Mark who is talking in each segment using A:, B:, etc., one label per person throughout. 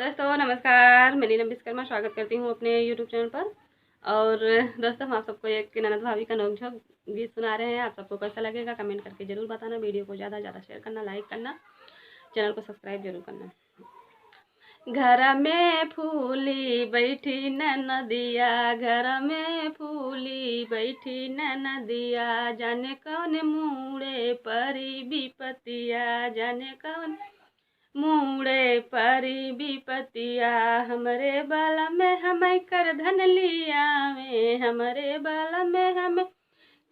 A: दोस्तों नमस्कार, मैं नीलम विश्वकर्मा स्वागत करती हूँ अपने यूट्यूब चैनल पर। और दोस्तों हम आप सबको एक ननद भाभी का नोक-झोंक गीत सुना रहे हैं। आप सबको कैसा लगेगा कमेंट करके ज़रूर बताना। वीडियो को ज़्यादा ज़्यादा शेयर करना, लाइक करना, चैनल को सब्सक्राइब जरूर करना। घर में फूली बैठी ननदिया, घर में फूली बैठी ननदिया, जाने कौन मुड़े परी विपतिया, जाने कौन मुड़े परी विपतिया, हमरे बाला में हमें कर धन लिया में, हमरे बाला में हमें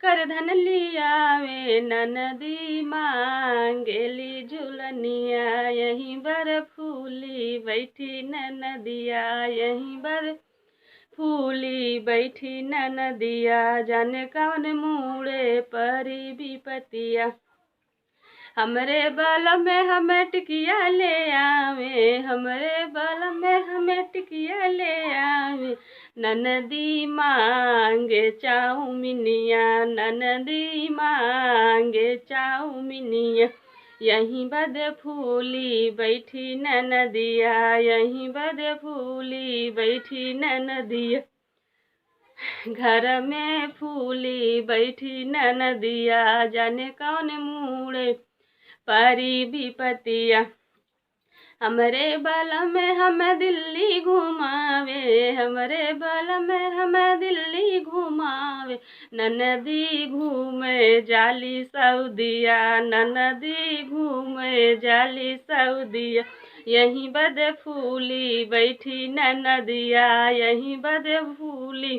A: कर धन लिया में, ननदी मांगेली झुलनिया, यहीं बर फूली बैठी ननदिया, यहीं बर फूली बैठी ननदिया, जाने कौन मुड़े परी विपतिया, हमरे बल में हमें टिकिया ले आवे, हमरे बल में हमें टिकिया ले आवे, ननदी मांगे चाउमिनिया, ननदी मांगे चाउमिनिया, यहीं बद फूली बैठी ननदिया, यहीं बद फूली बैठी ननदिया, घर में फूली बैठी ननदिया, जाने कौन मुड़े परी विपतिया, हमरे बल में हमें दिल्ली घुमावे, हमरे बल में हमें दिल्ली घुमावे, ननदी घूमे जाली सऊदिया, ननदी घूमे जाली सऊदिया, यहीं बद फूली बैठी ननदिया, यहीं बद फूली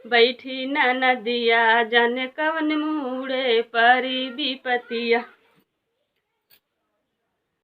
A: बैठी ननदिया, जाने कवन मुड़े परी विपतिया।